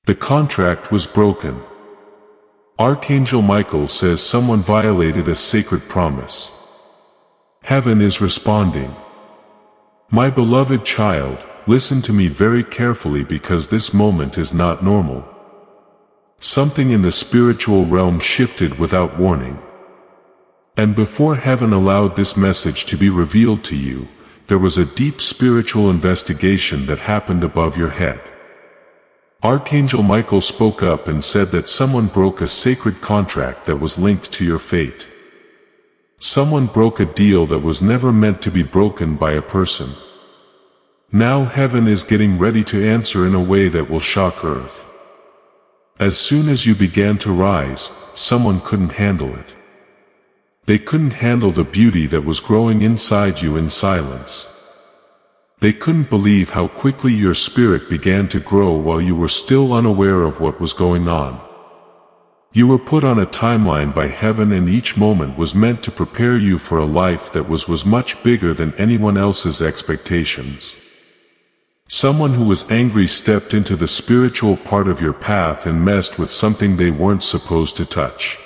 The contract was broken. Archangel Michael says someone violated a sacred promise. Heaven is responding. My beloved child, listen to me very carefully because this moment is not normal. Something in the spiritual realm shifted without warning. And before heaven allowed this message to be revealed to you, there was a deep spiritual investigation that happened above your head. Archangel Michael spoke up and said that someone broke a sacred contract that was linked to your fate. Someone broke a deal that was never meant to be broken by a person. Now heaven is getting ready to answer in a way that will shock earth. As soon as you began to rise, someone couldn't handle it. They couldn't handle the beauty that was growing inside you in silence. They couldn't believe how quickly your spirit began to grow while you were still unaware of what was going on. You were put on a timeline by heaven, and each moment was meant to prepare you for a life that was much bigger than anyone else's expectations. Someone who was angry stepped into the spiritual part of your path and messed with something they weren't supposed to touch.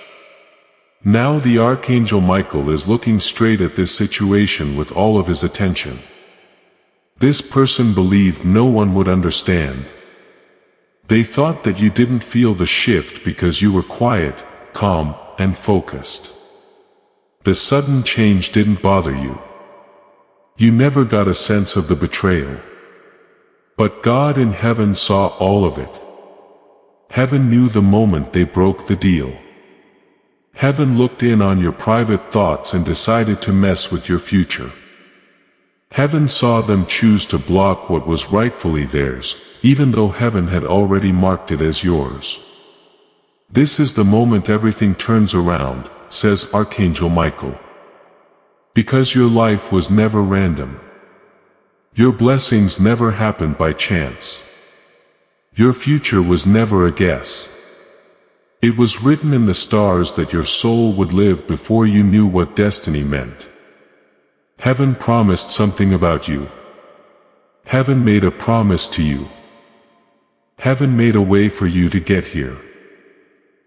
Now the Archangel Michael is looking straight at this situation with all of his attention. This person believed no one would understand. They thought that you didn't feel the shift because you were quiet, calm, and focused. The sudden change didn't bother you. You never got a sense of the betrayal. But God in heaven saw all of it. Heaven knew the moment they broke the deal. Heaven looked in on your private thoughts and decided to mess with your future. Heaven saw them choose to block what was rightfully theirs, even though heaven had already marked it as yours. This is the moment everything turns around, says Archangel Michael. Because your life was never random. Your blessings never happened by chance. Your future was never a guess. It was written in the stars that your soul would live before you knew what destiny meant. Heaven promised something about you. Heaven made a promise to you. Heaven made a way for you to get here.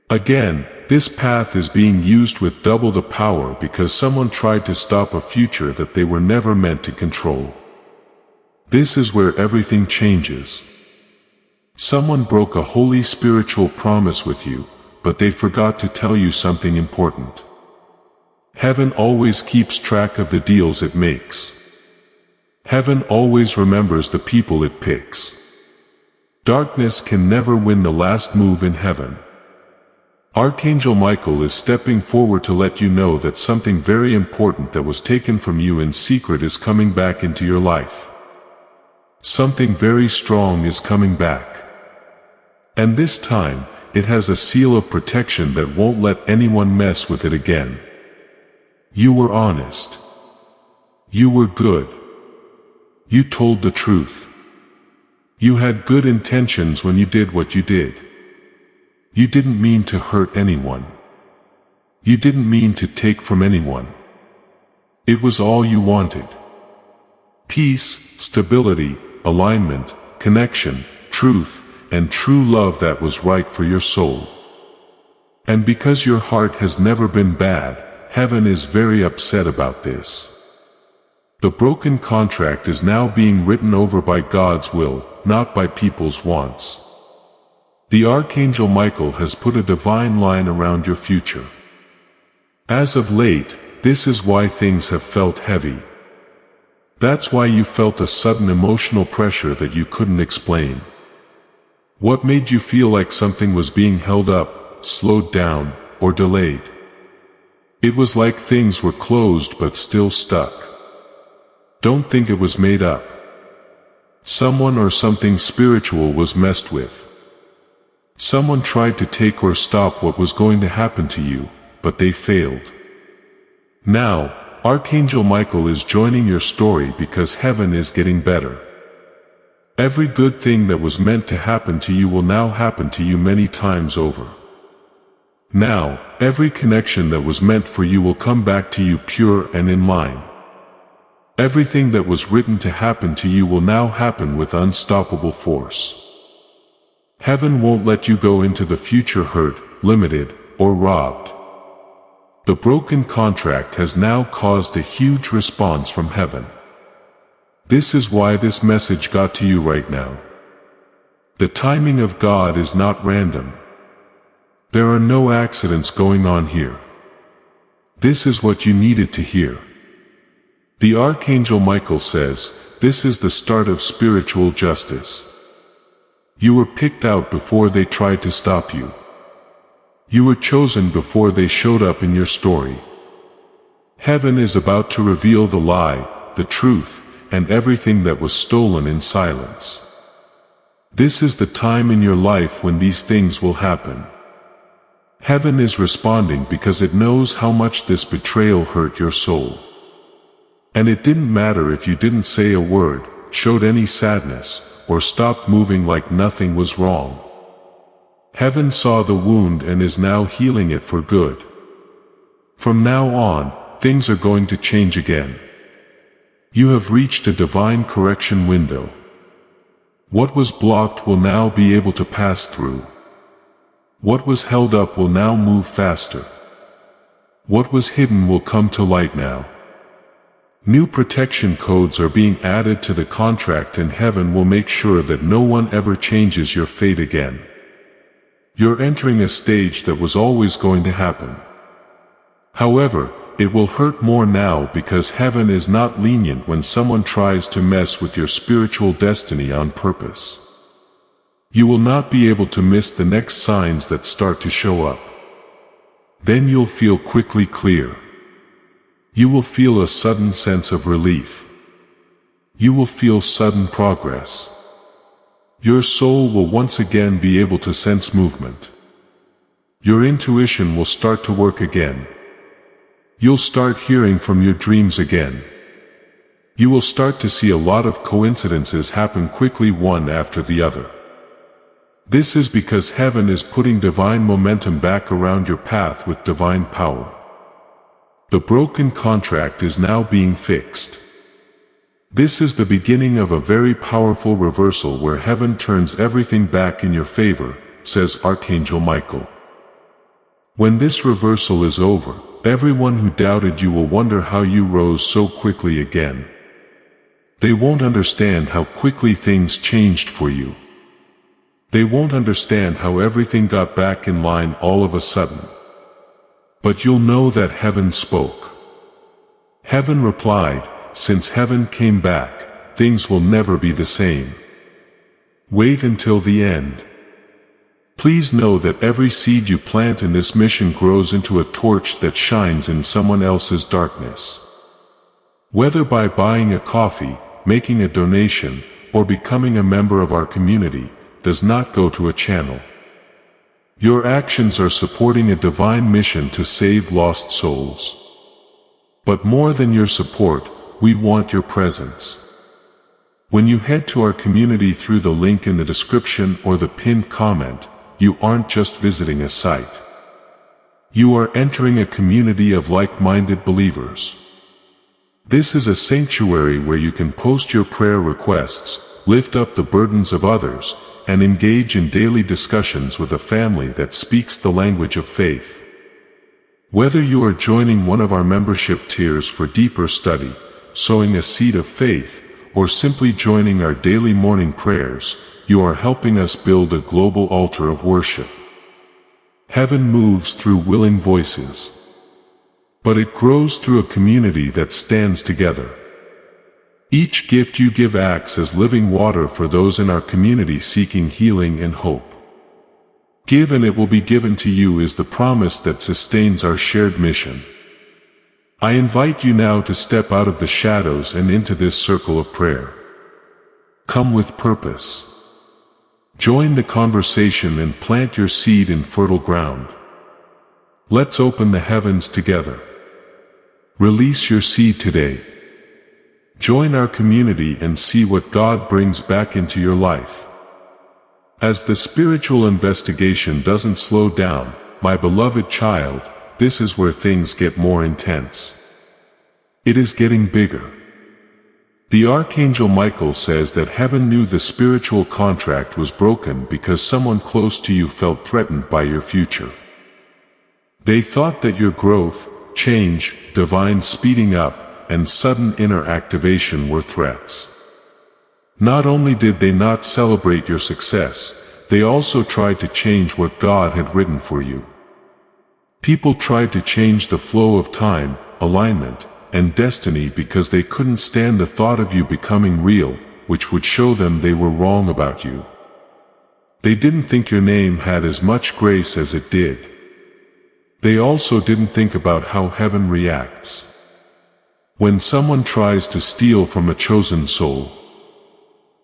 Again, this path is being used with double the power because someone tried to stop a future that they were never meant to control. This is where everything changes. Someone broke a holy spiritual promise with you, but they forgot to tell you something important. Heaven always keeps track of the deals it makes. Heaven always remembers the people it picks. Darkness can never win the last move in heaven. Archangel Michael is stepping forward to let you know that something very important that was taken from you in secret is coming back into your life. Something very strong is coming back. And this time, it has a seal of protection that won't let anyone mess with it again. You were honest. You were good. You told the truth. You had good intentions when you did what you did. You didn't mean to hurt anyone. You didn't mean to take from anyone. It was all you wanted. Peace, stability, alignment, connection, truth, and true love that was right for your soul. And because your heart has never been bad, heaven is very upset about this. The broken contract is now being written over by God's will, not by people's wants. The Archangel Michael has put a divine line around your future. As of late, this is why things have felt heavy. That's why you felt a sudden emotional pressure that you couldn't explain. What made you feel like something was being held up, slowed down, or delayed? It was like things were closed but still stuck. Don't think it was made up. Someone or something spiritual was messed with. Someone tried to take or stop what was going to happen to you, but they failed. Now, Archangel Michael is joining your story because heaven is getting better. Every good thing that was meant to happen to you will now happen to you many times over. Now, every connection that was meant for you will come back to you pure and in line. Everything that was written to happen to you will now happen with unstoppable force. Heaven won't let you go into the future hurt, limited, or robbed. The broken contract has now caused a huge response from heaven. This is why this message got to you right now. The timing of God is not random. There are no accidents going on here. This is what you needed to hear. The Archangel Michael says, this is the start of spiritual justice. You were picked out before they tried to stop you. You were chosen before they showed up in your story. Heaven is about to reveal the lie, the truth, and everything that was stolen in silence. This is the time in your life when these things will happen. Heaven is responding because it knows how much this betrayal hurt your soul. And it didn't matter if you didn't say a word, showed any sadness, or stopped moving like nothing was wrong. Heaven saw the wound and is now healing it for good. From now on, things are going to change again. You have reached a divine correction window. What was blocked will now be able to pass through. What was held up will now move faster. What was hidden will come to light now. New protection codes are being added to the contract, and heaven will make sure that no one ever changes your fate again. You're entering a stage that was always going to happen. However, it will hurt more now because heaven is not lenient when someone tries to mess with your spiritual destiny on purpose. You will not be able to miss the next signs that start to show up. Then you'll feel quickly clear. You will feel a sudden sense of relief. You will feel sudden progress. Your soul will once again be able to sense movement. Your intuition will start to work again. You'll start hearing from your dreams again. You will start to see a lot of coincidences happen quickly, one after the other. This is because heaven is putting divine momentum back around your path with divine power. The broken contract is now being fixed. This is the beginning of a very powerful reversal where heaven turns everything back in your favor, says Archangel Michael. When this reversal is over, everyone who doubted you will wonder how you rose so quickly again. They won't understand how quickly things changed for you. They won't understand how everything got back in line all of a sudden. But you'll know that heaven spoke. Heaven replied, since heaven came back, things will never be the same. Wait until the end. Please know that every seed you plant in this mission grows into a torch that shines in someone else's darkness. Whether by buying a coffee, making a donation, or becoming a member of our community, does not go to a channel. Your actions are supporting a divine mission to save lost souls. But more than your support, we want your presence. When you head to our community through the link in the description or the pinned comment, you aren't just visiting a site. You are entering a community of like-minded believers. This is a sanctuary where you can post your prayer requests, lift up the burdens of others, and engage in daily discussions with a family that speaks the language of faith. Whether you are joining one of our membership tiers for deeper study, sowing a seed of faith, or simply joining our daily morning prayers, you are helping us build a global altar of worship. Heaven moves through willing voices. But it grows through a community that stands together. Each gift you give acts as living water for those in our community seeking healing and hope. Give and it will be given to you is the promise that sustains our shared mission. I invite you now to step out of the shadows and into this circle of prayer. Come with purpose. Join the conversation and plant your seed in fertile ground. Let's open the heavens together. Release your seed today. Join our community and see what God brings back into your life. As the spiritual investigation doesn't slow down, my beloved child, this is where things get more intense. It is getting bigger. The Archangel Michael says that heaven knew the spiritual contract was broken because someone close to you felt threatened by your future. They thought that your growth, change, divine speeding up, and sudden inner activation were threats. Not only did they not celebrate your success, they also tried to change what God had written for you. People tried to change the flow of time, alignment, and destiny because they couldn't stand the thought of you becoming real, which would show them they were wrong about you. They didn't think your name had as much grace as it did. They also didn't think about how heaven reacts when someone tries to steal from a chosen soul.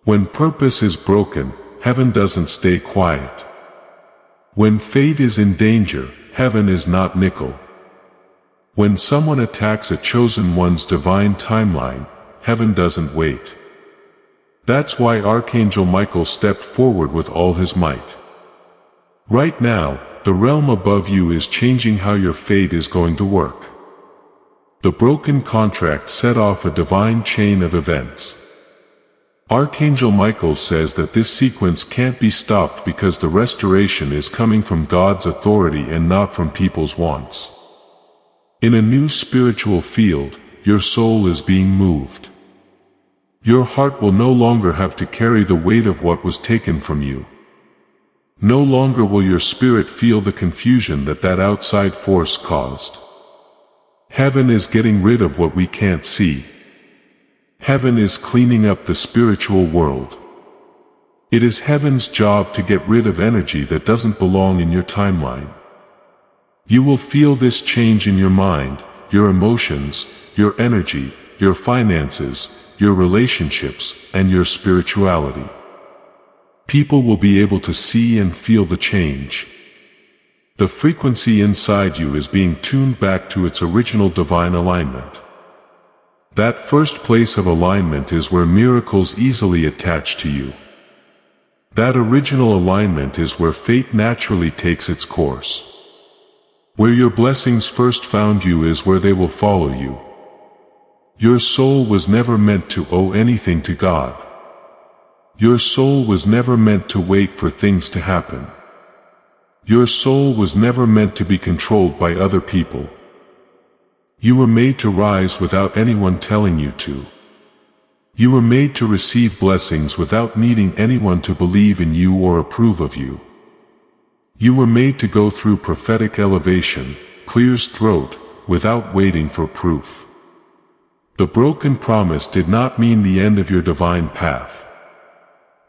When purpose is broken, heaven doesn't stay quiet. When fate is in danger, heaven is not nickel. When someone attacks a chosen one's divine timeline, heaven doesn't wait. That's why Archangel Michael stepped forward with all his might. Right now, the realm above you is changing how your fate is going to work. The broken contract set off a divine chain of events. Archangel Michael says that this sequence can't be stopped because the restoration is coming from God's authority and not from people's wants. In a new spiritual field, your soul is being moved. Your heart will no longer have to carry the weight of what was taken from you. No longer will your spirit feel the confusion that outside force caused. Heaven is getting rid of what we can't see. Heaven is cleaning up the spiritual world. It is heaven's job to get rid of energy that doesn't belong in your timeline. You will feel this change in your mind, your emotions, your energy, your finances, your relationships, and your spirituality. People will be able to see and feel the change. The frequency inside you is being tuned back to its original divine alignment. That first place of alignment is where miracles easily attach to you. That original alignment is where fate naturally takes its course. Where your blessings first found you is where they will follow you. Your soul was never meant to owe anything to God. Your soul was never meant to wait for things to happen. Your soul was never meant to be controlled by other people. You were made to rise without anyone telling you to. You were made to receive blessings without needing anyone to believe in you or approve of you. You were made to go through prophetic elevation, clear's throat, without waiting for proof. The broken promise did not mean the end of your divine path.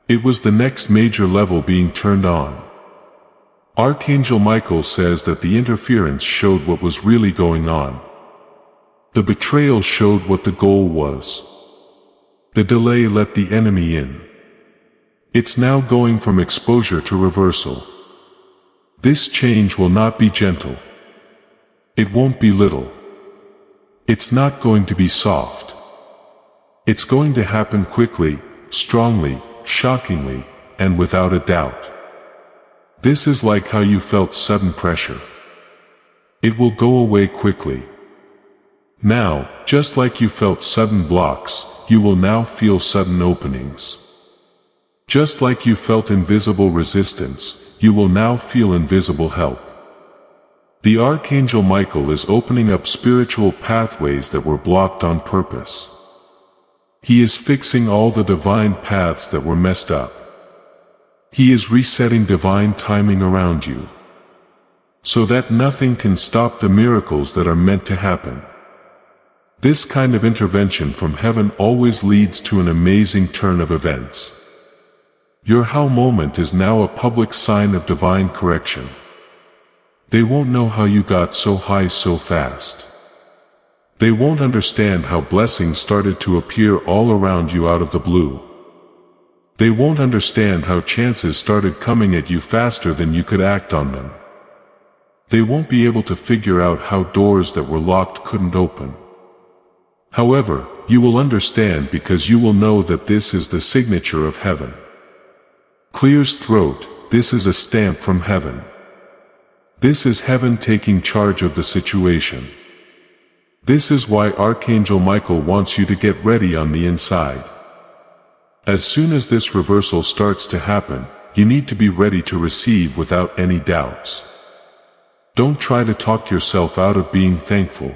It was the next major level being turned on. Archangel Michael says that the interference showed what was really going on. The betrayal showed what the goal was. The delay let the enemy in. It's now going from exposure to reversal. This change will not be gentle. It won't be little. It's not going to be soft. It's going to happen quickly, strongly, shockingly, and without a doubt. This is like how you felt sudden pressure. It will go away quickly. Now, just like you felt sudden blocks, you will now feel sudden openings. Just like you felt invisible resistance, you will now feel invisible help. The Archangel Michael is opening up spiritual pathways that were blocked on purpose. He is fixing all the divine paths that were messed up. He is resetting divine timing around you, so that nothing can stop the miracles that are meant to happen. This kind of intervention from heaven always leads to an amazing turn of events. Your how moment is now a public sign of divine correction. They won't know how you got so high so fast. They won't understand how blessings started to appear all around you out of the blue. They won't understand how chances started coming at you faster than you could act on them. They won't be able to figure out how doors that were locked couldn't open. However, you will understand because you will know that this is the signature of heaven. Clear's throat, this is a stamp from heaven. This is heaven taking charge of the situation. This is why Archangel Michael wants you to get ready on the inside. As soon as this reversal starts to happen, you need to be ready to receive without any doubts. Don't try to talk yourself out of being thankful.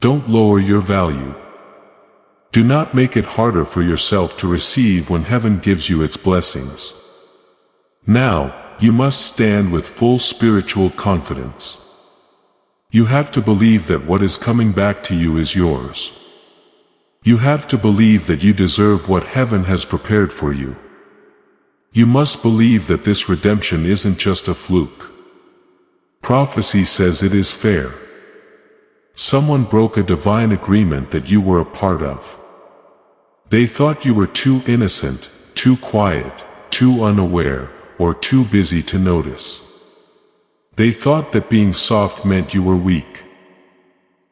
Don't lower your value. Do not make it harder for yourself to receive when heaven gives you its blessings. Now, you must stand with full spiritual confidence. You have to believe that what is coming back to you is yours. You have to believe that you deserve what heaven has prepared for you. You must believe that this redemption isn't just a fluke. Prophecy says it is fair. Someone broke a divine agreement that you were a part of. They thought you were too innocent, too quiet, too unaware, or too busy to notice. They thought that being soft meant you were weak.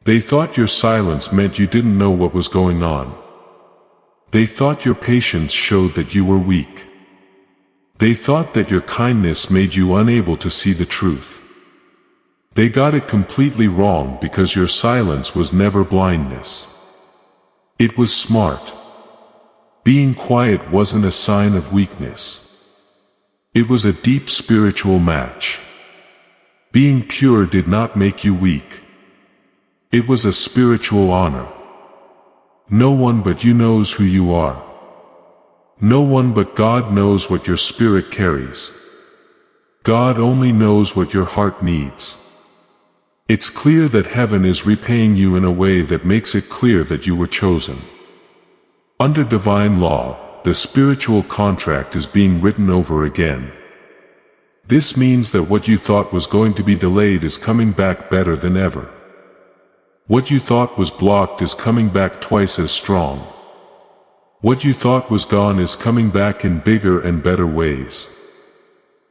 They thought your silence meant you didn't know what was going on. They thought your patience showed that you were weak. They thought that your kindness made you unable to see the truth. They got it completely wrong because your silence was never blindness. It was smart. Being quiet wasn't a sign of weakness. It was a deep spiritual match. Being pure did not make you weak. It was a spiritual honor. No one but you knows who you are. No one but God knows what your spirit carries. God only knows what your heart needs. It's clear that heaven is repaying you in a way that makes it clear that you were chosen. Under divine law, the spiritual contract is being written over again. This means that what you thought was going to be delayed is coming back better than ever. What you thought was blocked is coming back twice as strong. What you thought was gone is coming back in bigger and better ways.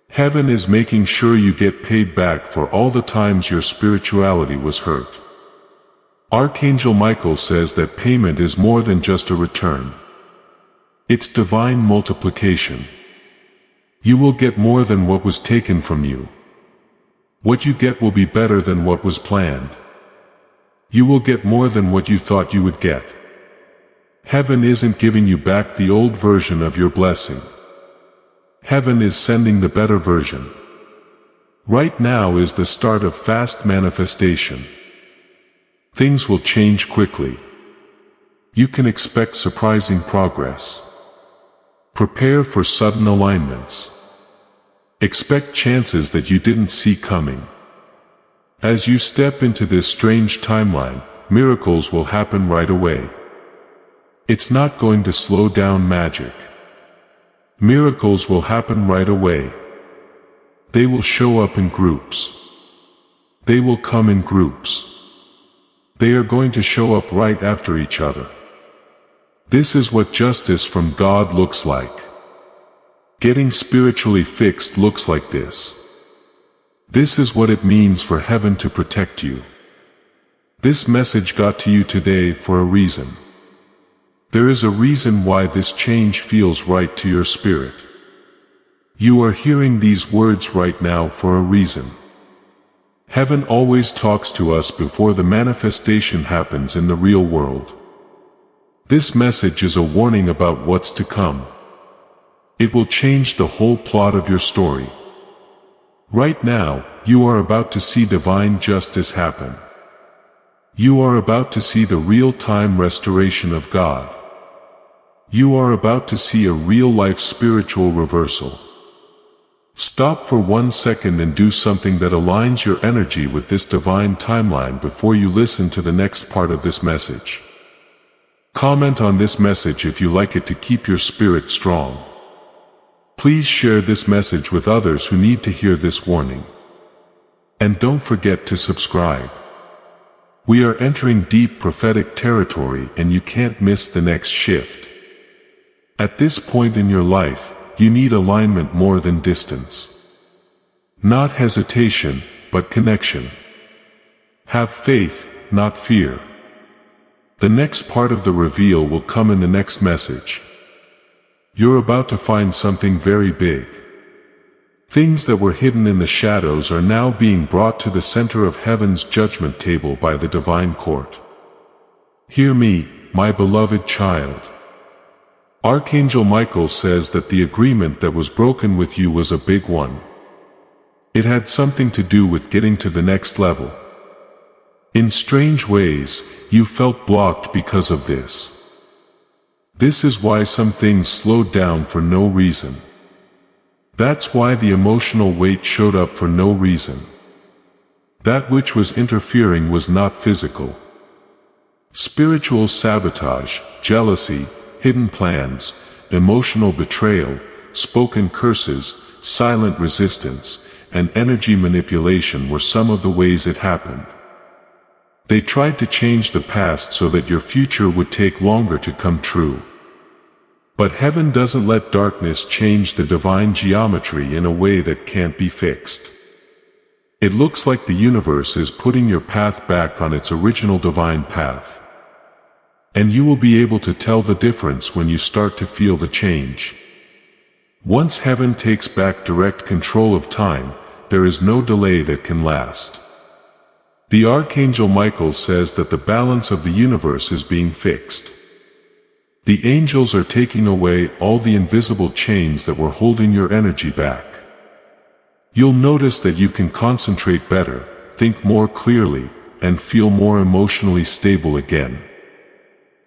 Heaven is making sure you get paid back for all the times your spirituality was hurt. Archangel Michael says that payment is more than just a return. It's divine multiplication. You will get more than what was taken from you. What you get will be better than what was planned. You will get more than what you thought you would get. Heaven isn't giving you back the old version of your blessing. Heaven is sending the better version. Right now is the start of fast manifestation. Things will change quickly. You can expect surprising progress. Prepare for sudden alignments. Expect chances that you didn't see coming. As you step into this strange timeline, miracles will happen right away. It's not going to slow down magic. Miracles will happen right away. They will show up in groups. They will come in groups. They are going to show up right after each other. This is what justice from God looks like. Getting spiritually fixed looks like this. This is what it means for heaven to protect you. This message got to you today for a reason. There is a reason why this change feels right to your spirit. You are hearing these words right now for a reason. Heaven always talks to us before the manifestation happens in the real world. This message is a warning about what's to come. It will change the whole plot of your story. Right now, you are about to see divine justice happen. You are about to see the real-time restoration of God. You are about to see a real-life spiritual reversal. Stop for 1 second and do something that aligns your energy with this divine timeline before you listen to the next part of this message. Comment on this message if you like it to keep your spirit strong. Please share this message with others who need to hear this warning. And don't forget to subscribe. We are entering deep prophetic territory and you can't miss the next shift. At this point in your life, you need alignment more than distance. Not hesitation, but connection. Have faith, not fear. The next part of the reveal will come in the next message. You're about to find something very big. Things that were hidden in the shadows are now being brought to the center of heaven's judgment table by the divine court. Hear me, my beloved child. Archangel Michael says that the agreement that was broken with you was a big one. It had something to do with getting to the next level. In strange ways, you felt blocked because of this. This is why some things slowed down for no reason. That's why the emotional weight showed up for no reason. That which was interfering was not physical. Spiritual sabotage, jealousy, hidden plans, emotional betrayal, spoken curses, silent resistance, and energy manipulation were some of the ways it happened. They tried to change the past so that your future would take longer to come true. But heaven doesn't let darkness change the divine geometry in a way that can't be fixed. It looks like the universe is putting your path back on its original divine path. And you will be able to tell the difference when you start to feel the change. Once heaven takes back direct control of time, there is no delay that can last. The Archangel Michael says that the balance of the universe is being fixed. The angels are taking away all the invisible chains that were holding your energy back. You'll notice that you can concentrate better, think more clearly, and feel more emotionally stable again.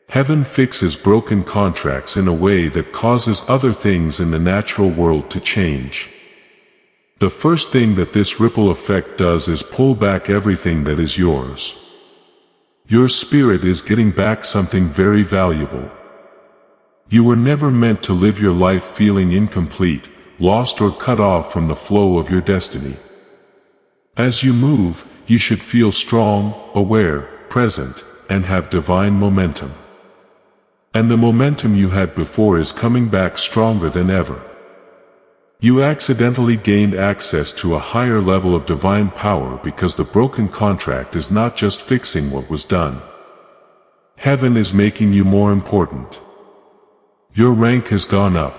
Heaven fixes broken contracts in a way that causes other things in the natural world to change. The first thing that this ripple effect does is pull back everything that is yours. Your spirit is getting back something very valuable. You were never meant to live your life feeling incomplete, lost or cut off from the flow of your destiny. As you move, you should feel strong, aware, present, and have divine momentum. And the momentum you had before is coming back stronger than ever. You accidentally gained access to a higher level of divine power because the broken contract is not just fixing what was done. Heaven is making you more important. Your rank has gone up.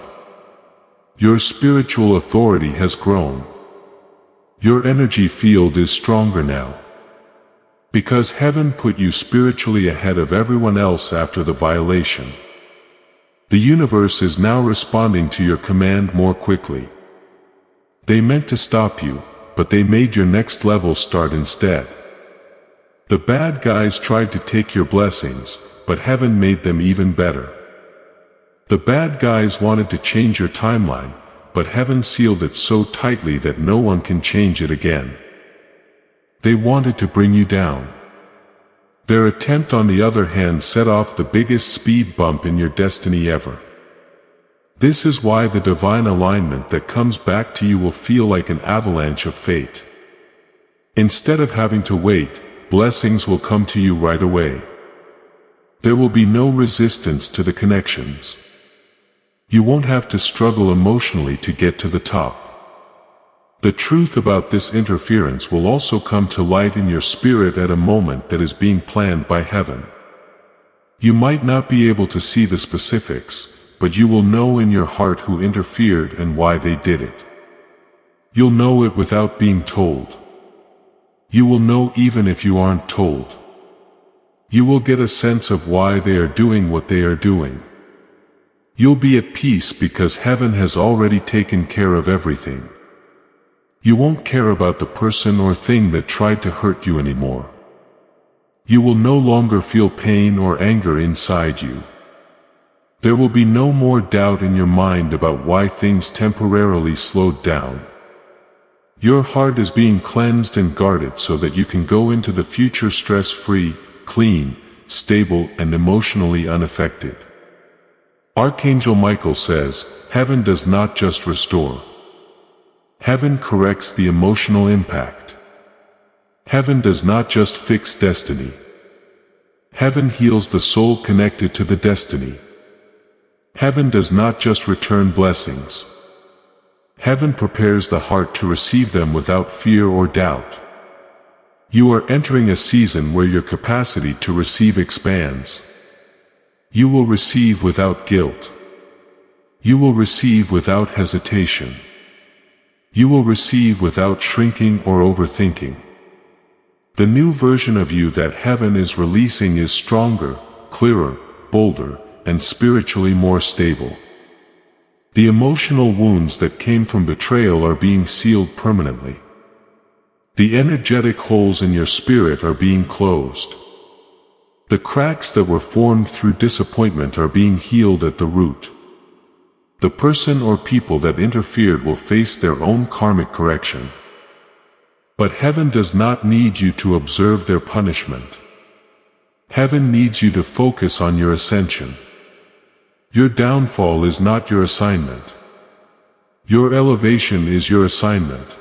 Your spiritual authority has grown. Your energy field is stronger now. Because heaven put you spiritually ahead of everyone else after the violation. The universe is now responding to your command more quickly. They meant to stop you, but they made your next level start instead. The bad guys tried to take your blessings, but heaven made them even better. The bad guys wanted to change your timeline, but heaven sealed it so tightly that no one can change it again. They wanted to bring you down. Their attempt on the other hand set off the biggest speed bump in your destiny ever. This is why the divine alignment that comes back to you will feel like an avalanche of fate. Instead of having to wait, blessings will come to you right away. There will be no resistance to the connections. You won't have to struggle emotionally to get to the top. The truth about this interference will also come to light in your spirit at a moment that is being planned by heaven. You might not be able to see the specifics, but you will know in your heart who interfered and why they did it. You'll know it without being told. You will know even if you aren't told. You will get a sense of why they are doing what they are doing. You'll be at peace because heaven has already taken care of everything. You won't care about the person or thing that tried to hurt you anymore. You will no longer feel pain or anger inside you. There will be no more doubt in your mind about why things temporarily slowed down. Your heart is being cleansed and guarded so that you can go into the future stress-free, clean, stable, and emotionally unaffected. Archangel Michael says, heaven does not just restore. Heaven corrects the emotional impact. Heaven does not just fix destiny. Heaven heals the soul connected to the destiny. Heaven does not just return blessings. Heaven prepares the heart to receive them without fear or doubt. You are entering a season where your capacity to receive expands. You will receive without guilt. You will receive without hesitation. You will receive without shrinking or overthinking. The new version of you that heaven is releasing is stronger, clearer, bolder, and spiritually more stable. The emotional wounds that came from betrayal are being sealed permanently. The energetic holes in your spirit are being closed. The cracks that were formed through disappointment are being healed at the root. The person or people that interfered will face their own karmic correction. But heaven does not need you to observe their punishment. Heaven needs you to focus on your ascension. Your downfall is not your assignment. Your elevation is your assignment.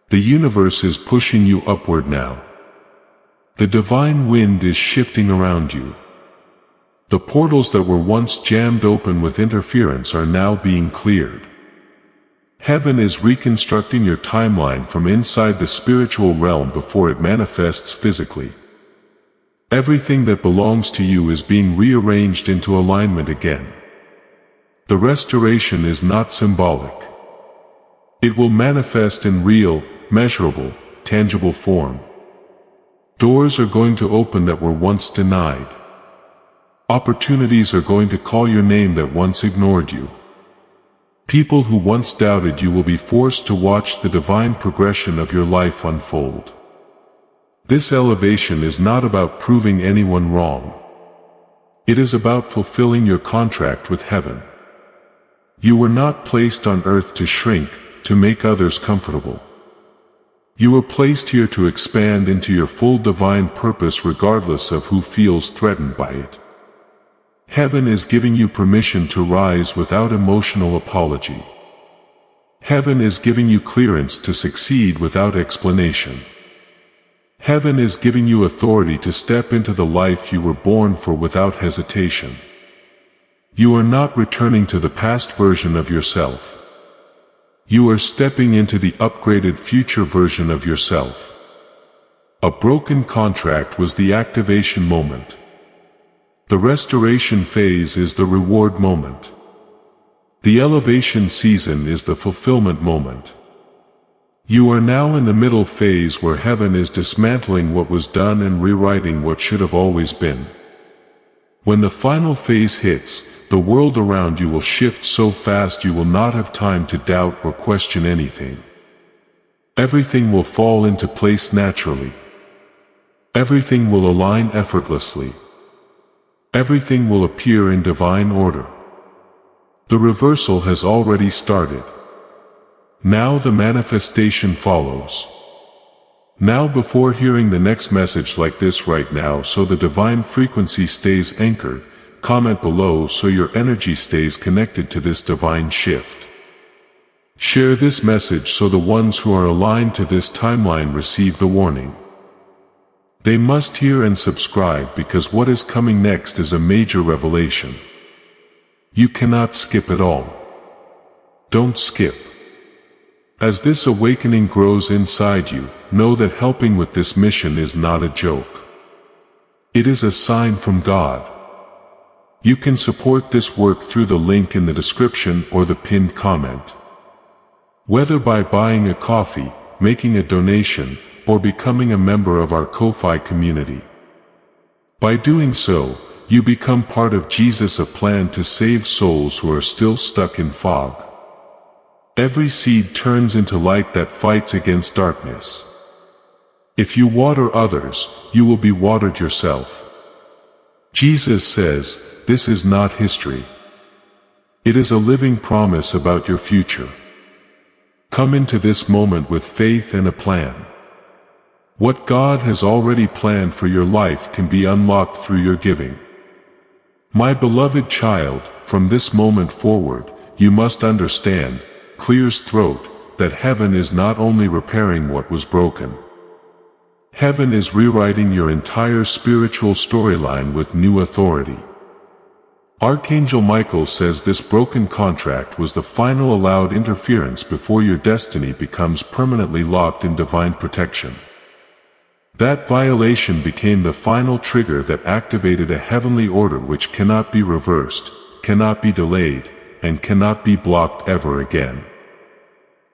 The universe is pushing you upward now. The divine wind is shifting around you. The portals that were once jammed open with interference are now being cleared. Heaven is reconstructing your timeline from inside the spiritual realm before it manifests physically. Everything that belongs to you is being rearranged into alignment again. The restoration is not symbolic. It will manifest in real, measurable, tangible form. Doors are going to open that were once denied. Opportunities are going to call your name that once ignored you. People who once doubted you will be forced to watch the divine progression of your life unfold. This elevation is not about proving anyone wrong. It is about fulfilling your contract with heaven. You were not placed on earth to shrink, to make others comfortable. You were placed here to expand into your full divine purpose regardless of who feels threatened by it. Heaven is giving you permission to rise without emotional apology. Heaven is giving you clearance to succeed without explanation. Heaven is giving you authority to step into the life you were born for without hesitation. You are not returning to the past version of yourself. You are stepping into the upgraded future version of yourself. A broken contract was the activation moment. The restoration phase is the reward moment. The elevation season is the fulfillment moment. You are now in the middle phase where heaven is dismantling what was done and rewriting what should have always been. When the final phase hits, the world around you will shift so fast you will not have time to doubt or question anything. Everything will fall into place naturally. Everything will align effortlessly. Everything will appear in divine order. The reversal has already started. Now the manifestation follows. Now before hearing the next message like this right now so the divine frequency stays anchored, comment below so your energy stays connected to this divine shift. Share this message so the ones who are aligned to this timeline receive the warning. They must hear and subscribe because what is coming next is a major revelation. You cannot skip it all. Don't skip. As this awakening grows inside you, know that helping with this mission is not a joke. It is a sign from God. You can support this work through the link in the description or the pinned comment. Whether by buying a coffee, making a donation, or becoming a member of our Ko-Fi community. By doing so, you become part of Jesus' plan to save souls who are still stuck in fog. Every seed turns into light that fights against darkness. If you water others, you will be watered yourself. Jesus says, this is not history. It is a living promise about your future. Come into this moment with faith and a plan. What God has already planned for your life can be unlocked through your giving. My beloved child, from this moment forward, you must understand, clears throat, that heaven is not only repairing what was broken. Heaven is rewriting your entire spiritual storyline with new authority. Archangel Michael says this broken contract was the final allowed interference before your destiny becomes permanently locked in divine protection. That violation became the final trigger that activated a heavenly order which cannot be reversed, cannot be delayed, and cannot be blocked ever again.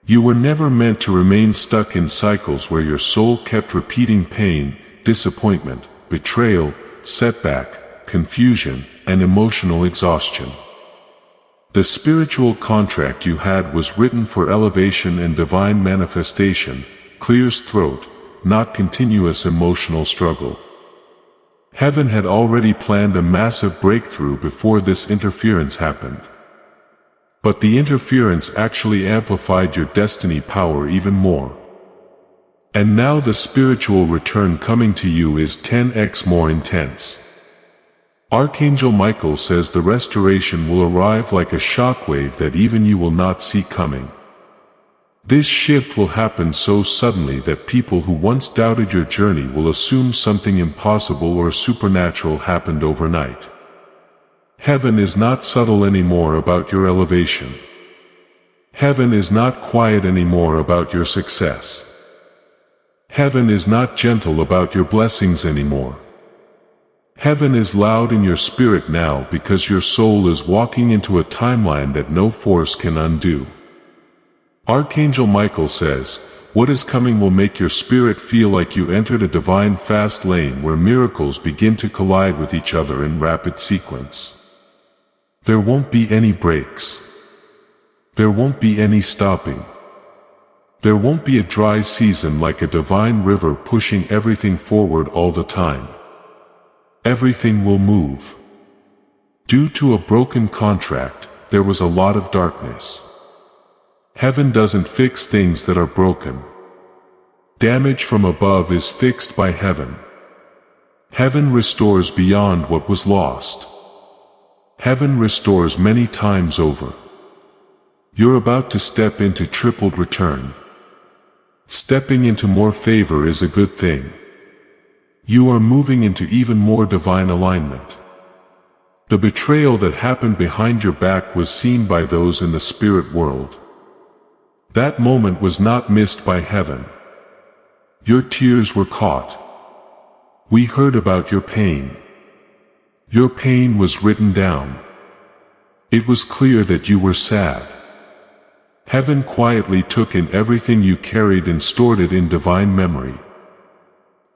You were never meant to remain stuck in cycles where your soul kept repeating pain, disappointment, betrayal, setback, confusion, and emotional exhaustion. The spiritual contract you had was written for elevation and divine manifestation, clears throat, not continuous emotional struggle. Heaven had already planned a massive breakthrough before this interference happened. But the interference actually amplified your destiny power even more. And now the spiritual return coming to you is 10x more intense. Archangel Michael says the restoration will arrive like a shockwave that even you will not see coming. This shift will happen so suddenly that people who once doubted your journey will assume something impossible or supernatural happened overnight. Heaven is not subtle anymore about your elevation. Heaven is not quiet anymore about your success. Heaven is not gentle about your blessings anymore. Heaven is loud in your spirit now because your soul is walking into a timeline that no force can undo. Archangel Michael says, what is coming will make your spirit feel like you entered a divine fast lane where miracles begin to collide with each other in rapid sequence. There won't be any breaks. There won't be any stopping. There won't be a dry season like a divine river pushing everything forward all the time. Everything will move. Due to a broken contract, there was a lot of darkness. Heaven doesn't fix things that are broken. Damage from above is fixed by heaven. Heaven restores beyond what was lost. Heaven restores many times over. You're about to step into tripled return. Stepping into more favor is a good thing. You are moving into even more divine alignment. The betrayal that happened behind your back was seen by those in the spirit world. That moment was not missed by heaven. Your tears were caught. We heard about your pain. Your pain was written down. It was clear that you were sad. Heaven quietly took in everything you carried and stored it in divine memory.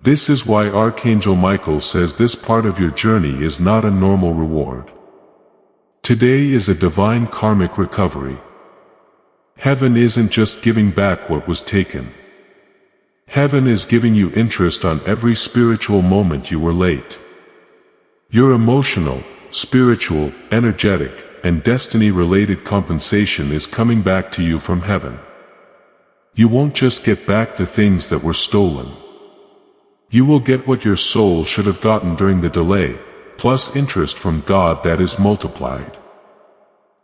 This is why Archangel Michael says this part of your journey is not a normal reward. Today is a divine karmic recovery. Heaven isn't just giving back what was taken. Heaven is giving you interest on every spiritual moment you were late. Your emotional, spiritual, energetic, and destiny-related compensation is coming back to you from heaven. You won't just get back the things that were stolen. You will get what your soul should have gotten during the delay, plus interest from God that is multiplied.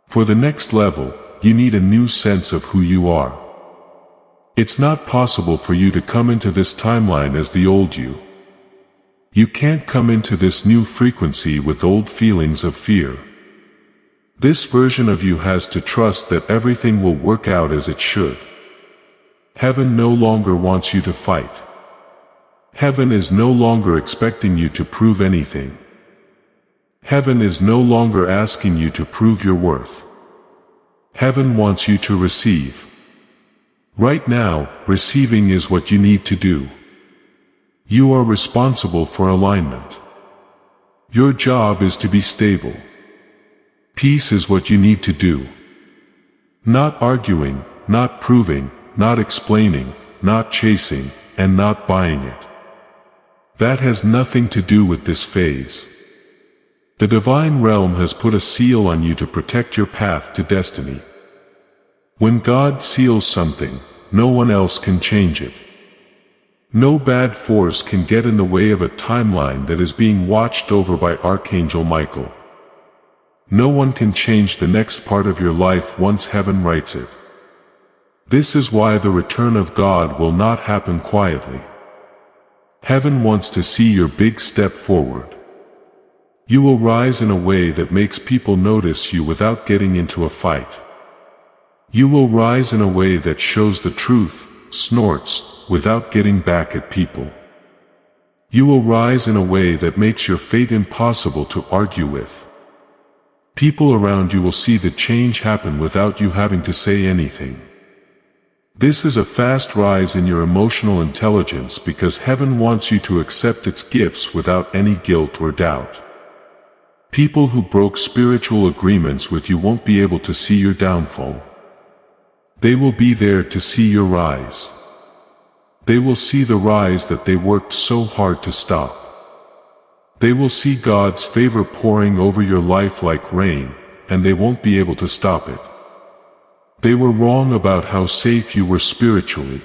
For the next level, you need a new sense of who you are. It's not possible for you to come into this timeline as the old you. You can't come into this new frequency with old feelings of fear. This version of you has to trust that everything will work out as it should. Heaven no longer wants you to fight. Heaven is no longer expecting you to prove anything. Heaven is no longer asking you to prove your worth. Heaven wants you to receive. Right now, receiving is what you need to do. You are responsible for alignment. Your job is to be stable. Peace is what you need to do. Not arguing, not proving, not explaining, not chasing, and not buying it. That has nothing to do with this phase. The divine realm has put a seal on you to protect your path to destiny. When God seals something, no one else can change it. No bad force can get in the way of a timeline that is being watched over by Archangel Michael. No one can change the next part of your life once heaven writes it. This is why the return of God will not happen quietly. Heaven wants to see your big step forward. You will rise in a way that makes people notice you without getting into a fight. You will rise in a way that shows the truth, snorts, without getting back at people. You will rise in a way that makes your fate impossible to argue with. People around you will see the change happen without you having to say anything. This is a fast rise in your emotional intelligence because heaven wants you to accept its gifts without any guilt or doubt. People who broke spiritual agreements with you won't be able to see your downfall. They will be there to see your rise. They will see the rise that they worked so hard to stop. They will see God's favor pouring over your life like rain, and they won't be able to stop it. They were wrong about how safe you were spiritually.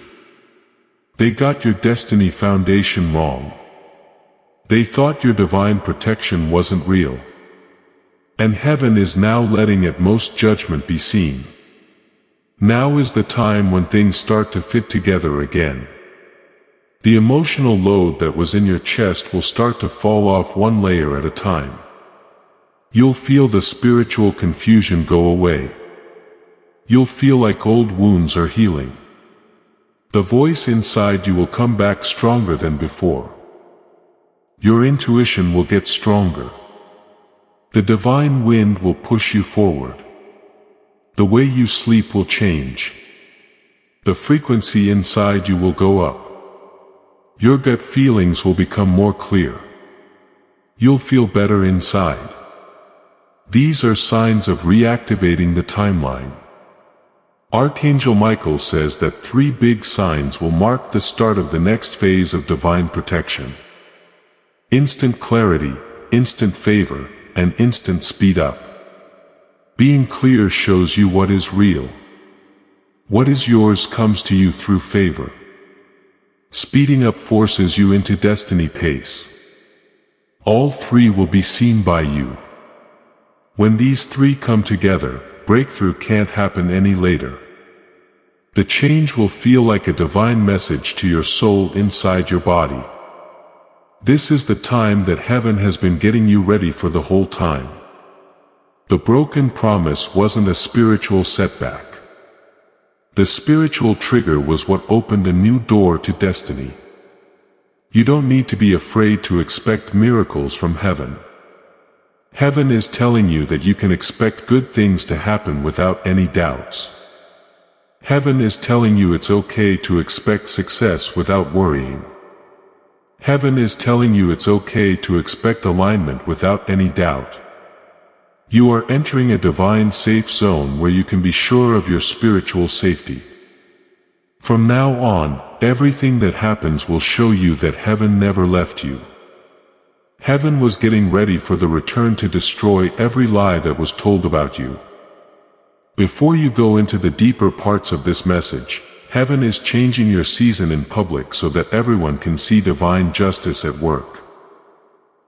They got your destiny foundation wrong. They thought your divine protection wasn't real. And heaven is now letting at most judgment be seen. Now is the time when things start to fit together again. The emotional load that was in your chest will start to fall off one layer at a time. You'll feel the spiritual confusion go away. You'll feel like old wounds are healing. The voice inside you will come back stronger than before. Your intuition will get stronger. The divine wind will push you forward. The way you sleep will change. The frequency inside you will go up. Your gut feelings will become more clear. You'll feel better inside. These are signs of reactivating the timeline. Archangel Michael says that 3 big signs will mark the start of the next phase of divine protection. Instant clarity, instant favor, and instant speed up. Being clear shows you what is real. What is yours comes to you through favor. Speeding up forces you into destiny pace. All 3 will be seen by you. When these 3 come together, breakthrough can't happen any later. The change will feel like a divine message to your soul inside your body. This is the time that heaven has been getting you ready for the whole time. The broken promise wasn't a spiritual setback. The spiritual trigger was what opened a new door to destiny. You don't need to be afraid to expect miracles from heaven. Heaven is telling you that you can expect good things to happen without any doubts. Heaven is telling you it's okay to expect success without worrying. Heaven is telling you it's okay to expect alignment without any doubt. You are entering a divine safe zone where you can be sure of your spiritual safety. From now on, everything that happens will show you that heaven never left you. Heaven was getting ready for the return to destroy every lie that was told about you. Before you go into the deeper parts of this message, heaven is changing your season in public so that everyone can see divine justice at work.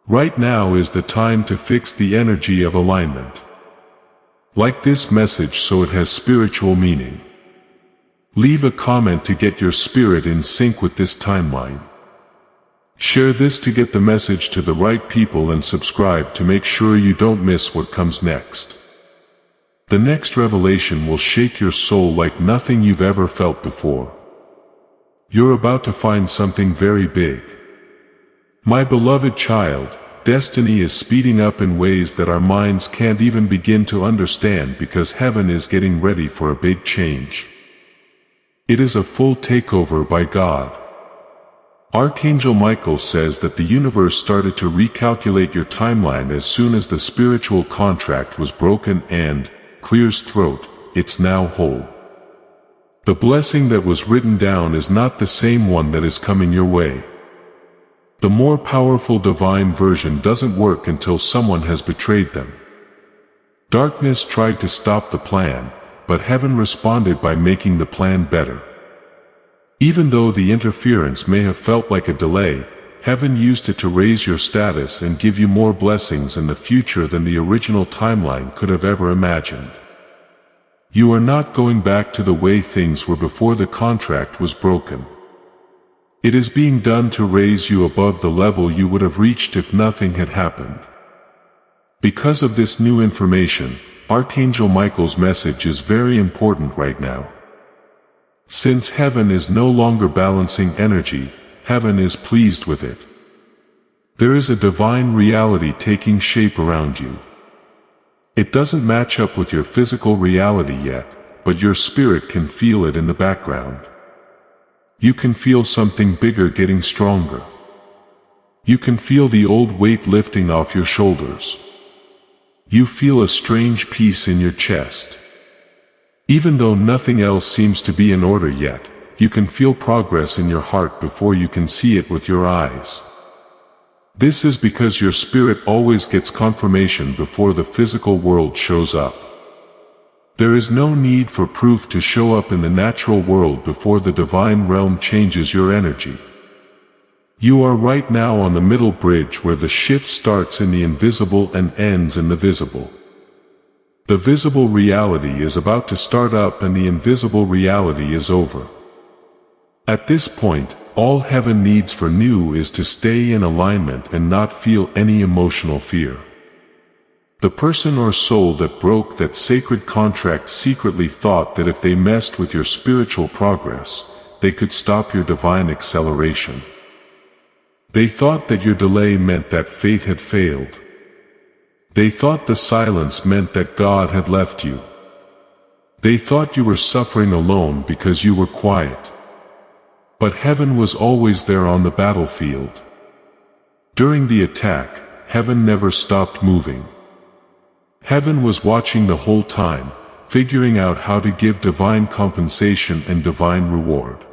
Right now is the time to fix the energy of alignment. Like this message so it has spiritual meaning. Leave a comment to get your spirit in sync with this timeline. Share this to get the message to the right people and subscribe to make sure you don't miss what comes next. The next revelation will shake your soul like nothing you've ever felt before. You're about to find something very big. My beloved child, destiny is speeding up in ways that our minds can't even begin to understand because heaven is getting ready for a big change. It is a full takeover by God. Archangel Michael says that the universe started to recalculate your timeline as soon as the spiritual contract was broken and, clears throat, it's now whole. The blessing that was written down is not the same one that is coming your way. The more powerful divine version doesn't work until someone has betrayed them. Darkness tried to stop the plan, but heaven responded by making the plan better. Even though the interference may have felt like a delay, heaven used it to raise your status and give you more blessings in the future than the original timeline could have ever imagined. You are not going back to the way things were before the contract was broken. It is being done to raise you above the level you would have reached if nothing had happened. Because of this new information, Archangel Michael's message is very important right now. Since heaven is no longer balancing energy, heaven is pleased with it. There is a divine reality taking shape around you. It doesn't match up with your physical reality yet, but your spirit can feel it in the background. You can feel something bigger getting stronger. You can feel the old weight lifting off your shoulders. You feel a strange peace in your chest. Even though nothing else seems to be in order yet, you can feel progress in your heart before you can see it with your eyes. This is because your spirit always gets confirmation before the physical world shows up. There is no need for proof to show up in the natural world before the divine realm changes your energy. You are right now on the middle bridge where the shift starts in the invisible and ends in the visible. The visible reality is about to start up and the invisible reality is over. At this point, all heaven needs for new is to stay in alignment and not feel any emotional fear. The person or soul that broke that sacred contract secretly thought that if they messed with your spiritual progress, they could stop your divine acceleration. They thought that your delay meant that fate had failed. They thought the silence meant that God had left you. They thought you were suffering alone because you were quiet. But heaven was always there on the battlefield. During the attack, heaven never stopped moving. Heaven was watching the whole time, figuring out how to give divine compensation and divine reward.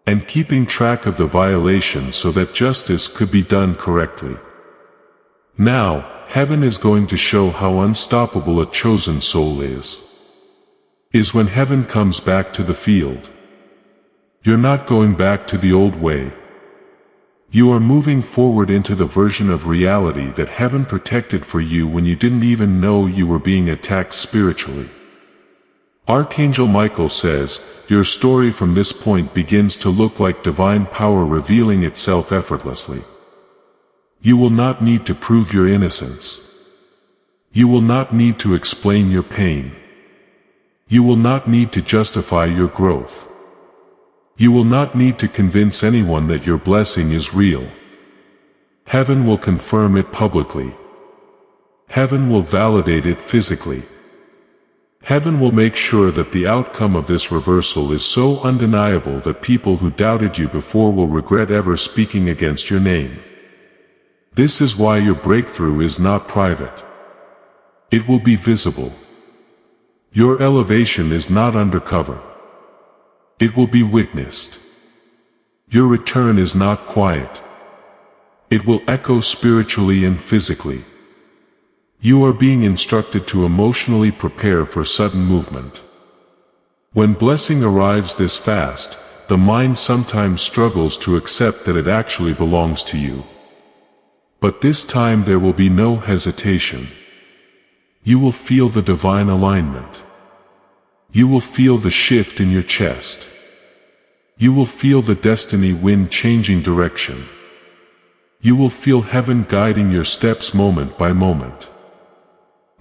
And keeping track of the violation so that justice could be done correctly. Now, heaven is going to show how unstoppable a chosen soul is when heaven comes back to the field. You're not going back to the old way. You are moving forward into the version of reality that heaven protected for you when you didn't even know you were being attacked spiritually. Archangel Michael says, your story from this point begins to look like divine power revealing itself effortlessly. You will not need to prove your innocence. You will not need to explain your pain. You will not need to justify your growth. You will not need to convince anyone that your blessing is real. Heaven will confirm it publicly. Heaven will validate it physically. Heaven will make sure that the outcome of this reversal is so undeniable that people who doubted you before will regret ever speaking against your name. This is why your breakthrough is not private. It will be visible. Your elevation is not undercover. It will be witnessed. Your return is not quiet. It will echo spiritually and physically. You are being instructed to emotionally prepare for sudden movement. When blessing arrives this fast, the mind sometimes struggles to accept that it actually belongs to you. But this time there will be no hesitation. You will feel the divine alignment. You will feel the shift in your chest. You will feel the destiny wind changing direction. You will feel heaven guiding your steps moment by moment.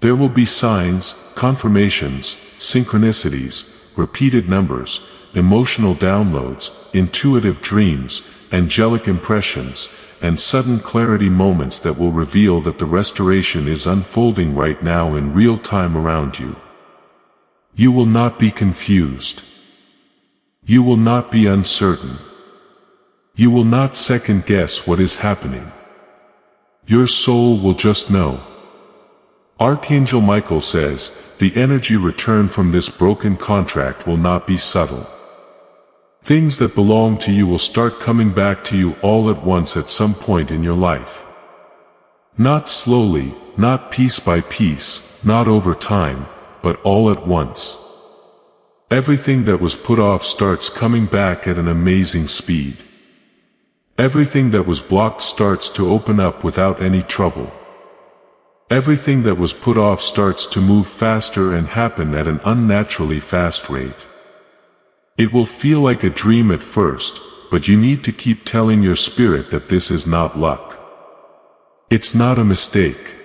There will be signs, confirmations, synchronicities, repeated numbers, emotional downloads, intuitive dreams, angelic impressions, and sudden clarity moments that will reveal that the restoration is unfolding right now in real time around you. You will not be confused. You will not be uncertain. You will not second guess what is happening. Your soul will just know. Archangel Michael says, the energy return from this broken contract will not be subtle. Things that belong to you will start coming back to you all at once at some point in your life. Not slowly, not piece by piece, not over time, but all at once. Everything that was put off starts coming back at an amazing speed. Everything that was blocked starts to open up without any trouble. Everything that was put off starts to move faster and happen at an unnaturally fast rate. It will feel like a dream at first, but you need to keep telling your spirit that this is not luck. It's not a mistake.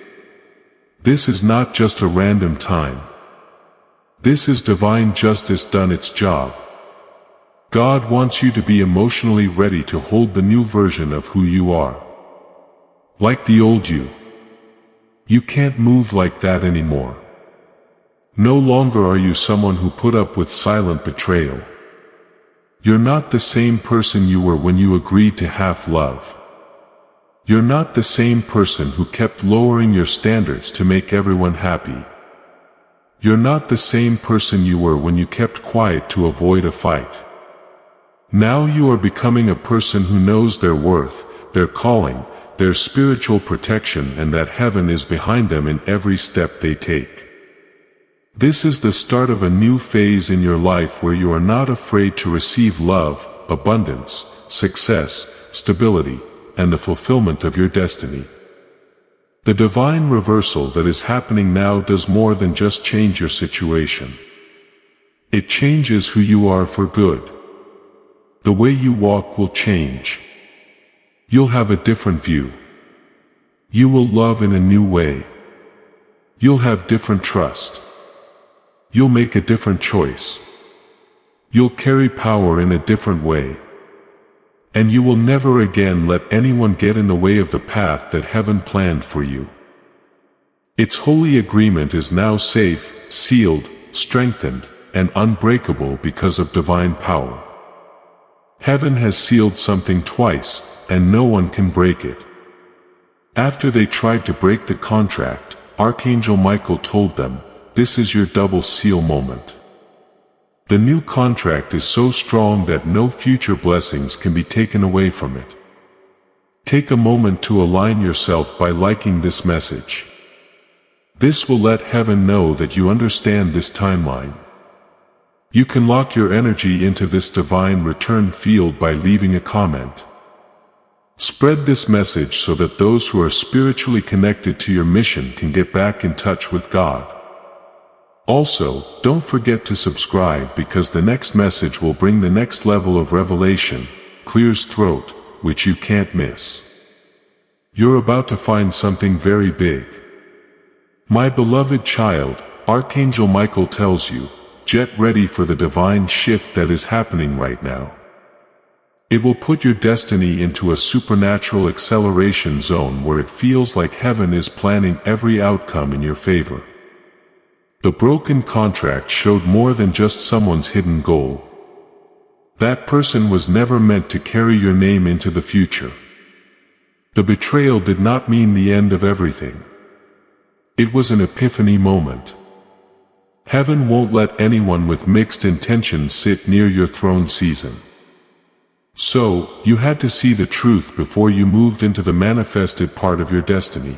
This is not just a random time. This is divine justice done its job. God wants you to be emotionally ready to hold the new version of who you are. Like the old you. You can't move like that anymore. No longer are you someone who put up with silent betrayal. You're not the same person you were when you agreed to half love. You're not the same person who kept lowering your standards to make everyone happy. You're not the same person you were when you kept quiet to avoid a fight. Now you are becoming a person who knows their worth, their calling, their spiritual protection, and that heaven is behind them in every step they take. This is the start of a new phase in your life where you are not afraid to receive love, abundance, success, stability, and the fulfillment of your destiny. The divine reversal that is happening now does more than just change your situation. It changes who you are for good. The way you walk will change. You'll have a different view. You will love in a new way. You'll have different trust. You'll make a different choice. You'll carry power in a different way. And you will never again let anyone get in the way of the path that heaven planned for you. Its holy agreement is now safe, sealed, strengthened, and unbreakable because of divine power. Heaven has sealed something twice, and no one can break it. After they tried to break the contract, Archangel Michael told them, "This is your double seal moment." The new contract is so strong that no future blessings can be taken away from it. Take a moment to align yourself by liking this message. This will let heaven know that you understand this timeline. You can lock your energy into this divine return field by leaving a comment. Spread this message so that those who are spiritually connected to your mission can get back in touch with God. Also, don't forget to subscribe because the next message will bring the next level of revelation, clears throat, which you can't miss. You're about to find something very big. My beloved child, Archangel Michael tells you, get ready for the divine shift that is happening right now. It will put your destiny into a supernatural acceleration zone where it feels like heaven is planning every outcome in your favor. The broken contract showed more than just someone's hidden goal. That person was never meant to carry your name into the future. The betrayal did not mean the end of everything. It was an epiphany moment. Heaven won't let anyone with mixed intentions sit near your throne season. So, you had to see the truth before you moved into the manifested part of your destiny.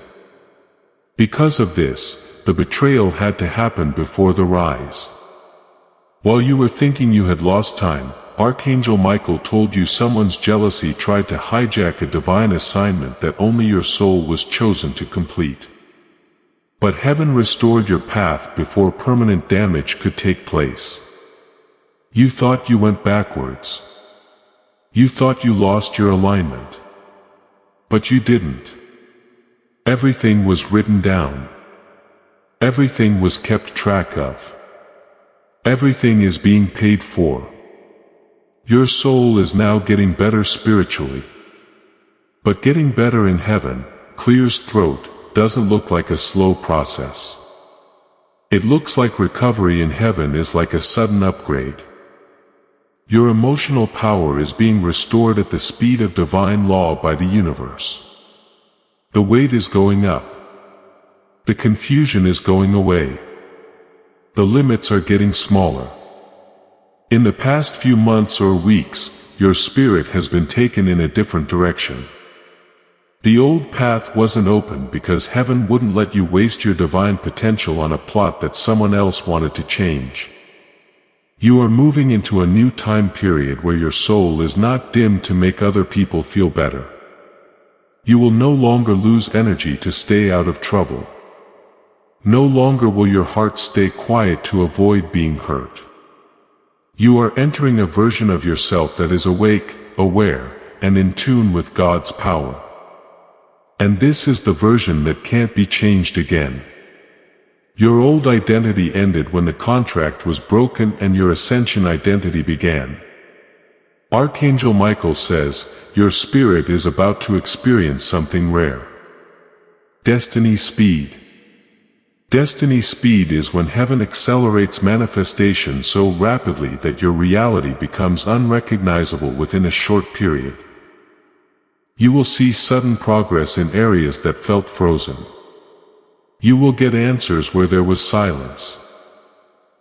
Because of this, the betrayal had to happen before the rise. While you were thinking you had lost time, Archangel Michael told you someone's jealousy tried to hijack a divine assignment that only your soul was chosen to complete. But heaven restored your path before permanent damage could take place. You thought you went backwards. You thought you lost your alignment. But you didn't. Everything was written down. Everything was kept track of. Everything is being paid for. Your soul is now getting better spiritually. But getting better in heaven, clears throat, doesn't look like a slow process. It looks like recovery in heaven is like a sudden upgrade. Your emotional power is being restored at the speed of divine law by the universe. The weight is going up. The confusion is going away. The limits are getting smaller. In the past few months or weeks, your spirit has been taken in a different direction. The old path wasn't open because heaven wouldn't let you waste your divine potential on a plot that someone else wanted to change. You are moving into a new time period where your soul is not dimmed to make other people feel better. You will no longer lose energy to stay out of trouble. No longer will your heart stay quiet to avoid being hurt. You are entering a version of yourself that is awake, aware, and in tune with God's power. And this is the version that can't be changed again. Your old identity ended when the contract was broken and your ascension identity began. Archangel Michael says, your spirit is about to experience something rare. Destiny speed. Destiny speed is when heaven accelerates manifestation so rapidly that your reality becomes unrecognizable within a short period. You will see sudden progress in areas that felt frozen. You will get answers where there was silence.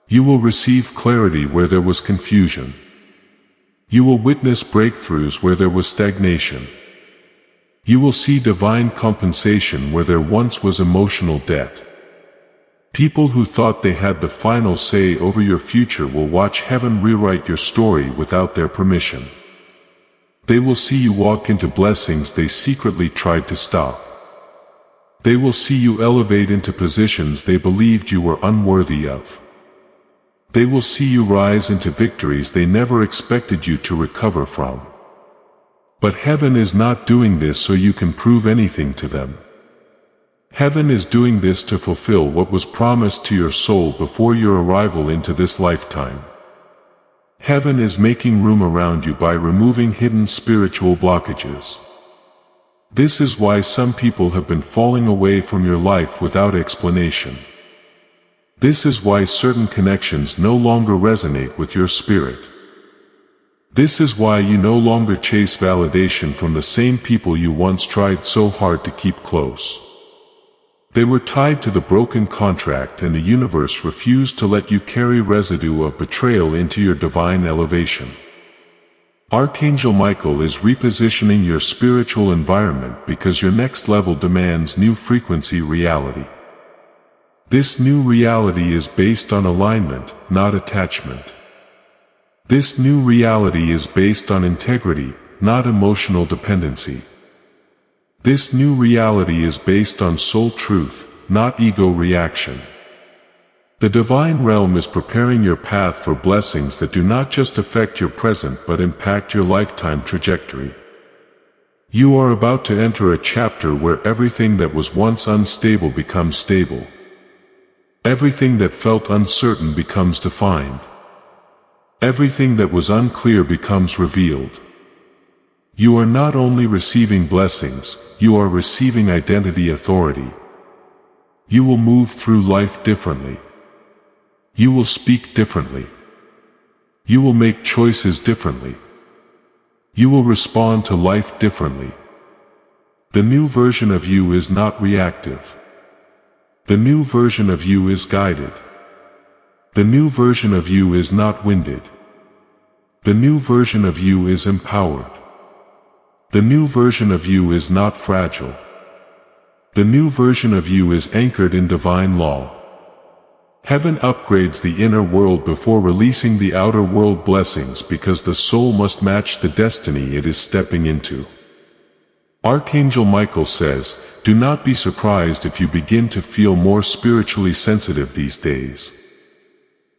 You will receive clarity where there was confusion. You will witness breakthroughs where there was stagnation. You will see divine compensation where there once was emotional debt. People who thought they had the final say over your future will watch heaven rewrite your story without their permission. They will see you walk into blessings they secretly tried to stop. They will see you elevate into positions they believed you were unworthy of. They will see you rise into victories they never expected you to recover from. But heaven is not doing this so you can prove anything to them. Heaven is doing this to fulfill what was promised to your soul before your arrival into this lifetime. Heaven is making room around you by removing hidden spiritual blockages. This is why some people have been falling away from your life without explanation. This is why certain connections no longer resonate with your spirit. This is why you no longer chase validation from the same people you once tried so hard to keep close. They were tied to the broken contract, and the universe refused to let you carry residue of betrayal into your divine elevation. Archangel Michael is repositioning your spiritual environment because your next level demands new frequency reality. This new reality is based on alignment, not attachment. This new reality is based on integrity, not emotional dependency. This new reality is based on soul truth, not ego reaction. The divine realm is preparing your path for blessings that do not just affect your present but impact your lifetime trajectory. You are about to enter a chapter where everything that was once unstable becomes stable. Everything that felt uncertain becomes defined. Everything that was unclear becomes revealed. You are not only receiving blessings, you are receiving identity authority. You will move through life differently. You will speak differently. You will make choices differently. You will respond to life differently. The new version of you is not reactive. The new version of you is guided. The new version of you is not winded. The new version of you is empowered. The new version of you is not fragile. The new version of you is anchored in divine law. Heaven upgrades the inner world before releasing the outer world blessings because the soul must match the destiny it is stepping into. Archangel Michael says, do not be surprised if you begin to feel more spiritually sensitive these days.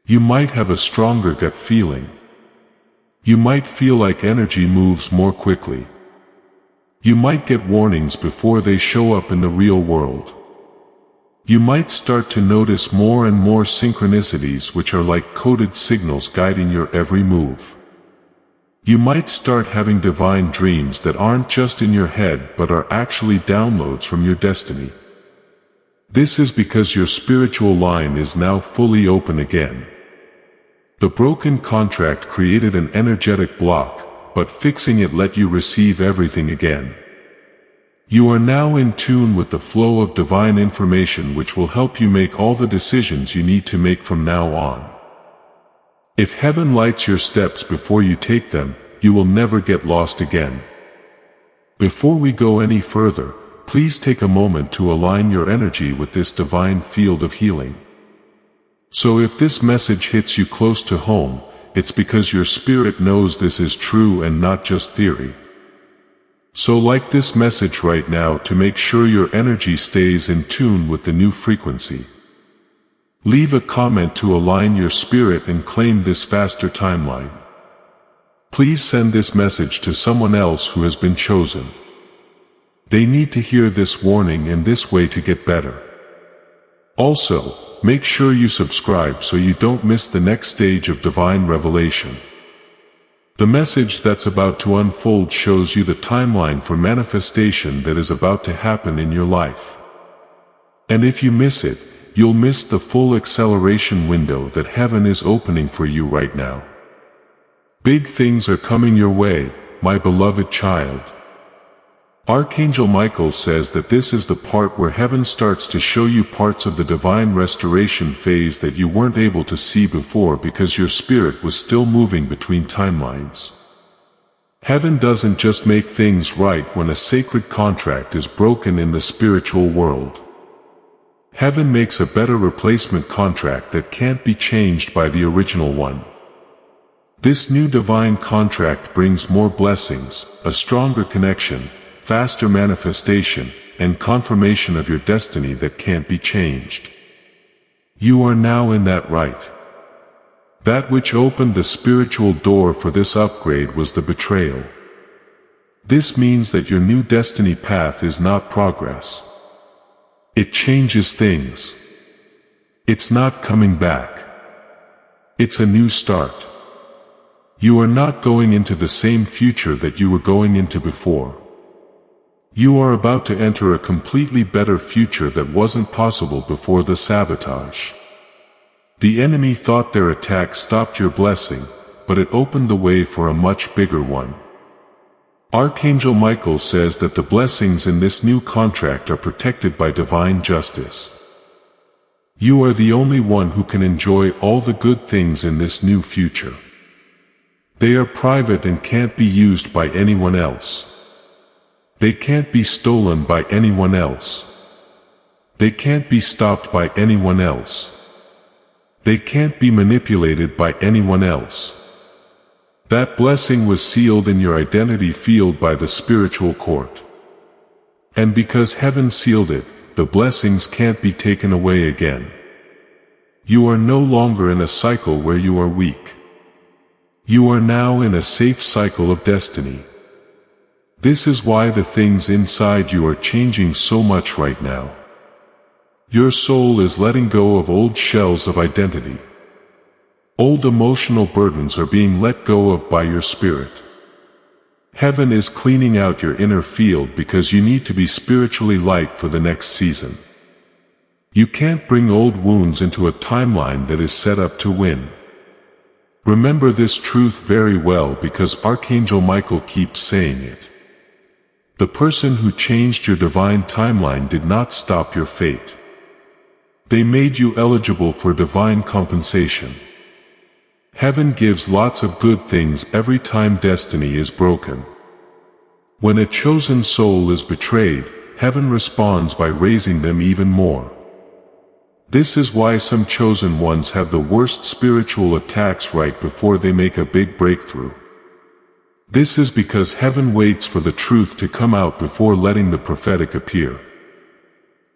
You might have a stronger gut feeling. You might feel like energy moves more quickly. You might get warnings before they show up in the real world. You might start to notice more and more synchronicities which are like coded signals guiding your every move. You might start having divine dreams that aren't just in your head but are actually downloads from your destiny. This is because your spiritual line is now fully open again. The broken contract created an energetic block, but fixing it let you receive everything again. You are now in tune with the flow of divine information which will help you make all the decisions you need to make from now on. If heaven lights your steps before you take them, you will never get lost again. Before we go any further, please take a moment to align your energy with this divine field of healing. So if this message hits you close to home, it's because your spirit knows this is true and not just theory. So like this message right now to make sure your energy stays in tune with the new frequency. Leave a comment to align your spirit and claim this faster timeline. Please send this message to someone else who has been chosen. They need to hear this warning and this way to get better. Also, make sure you subscribe so you don't miss the next stage of divine revelation. The message that's about to unfold shows you the timeline for manifestation that is about to happen in your life. And if you miss it, you'll miss the full acceleration window that heaven is opening for you right now. Big things are coming your way, my beloved child. Archangel Michael says that this is the part where heaven starts to show you parts of the divine restoration phase that you weren't able to see before because your spirit was still moving between timelines. Heaven doesn't just make things right when a sacred contract is broken in the spiritual world. Heaven makes a better replacement contract that can't be changed by the original one. This new divine contract brings more blessings, a stronger connection, faster manifestation, and confirmation of your destiny that can't be changed. You are now in that right. That which opened the spiritual door for this upgrade was the betrayal. This means that your new destiny path is not progress. It changes things. It's not coming back. It's a new start. You are not going into the same future that you were going into before. You are about to enter a completely better future that wasn't possible before the sabotage. The enemy thought their attack stopped your blessing, but it opened the way for a much bigger one. Archangel Michael says that the blessings in this new contract are protected by divine justice. You are the only one who can enjoy all the good things in this new future. They are private and can't be used by anyone else. They can't be stolen by anyone else. They can't be stopped by anyone else. They can't be manipulated by anyone else. That blessing was sealed in your identity field by the spiritual court. And because heaven sealed it, the blessings can't be taken away again. You are no longer in a cycle where you are weak. You are now in a safe cycle of destiny. This is why the things inside you are changing so much right now. Your soul is letting go of old shells of identity. Old emotional burdens are being let go of by your spirit. Heaven is cleaning out your inner field because you need to be spiritually light for the next season. You can't bring old wounds into a timeline that is set up to win. Remember this truth very well because Archangel Michael keeps saying it. The person who changed your divine timeline did not stop your fate. They made you eligible for divine compensation. Heaven gives lots of good things every time destiny is broken. When a chosen soul is betrayed, heaven responds by raising them even more. This is why some chosen ones have the worst spiritual attacks right before they make a big breakthrough. This is because heaven waits for the truth to come out before letting the prophetic appear.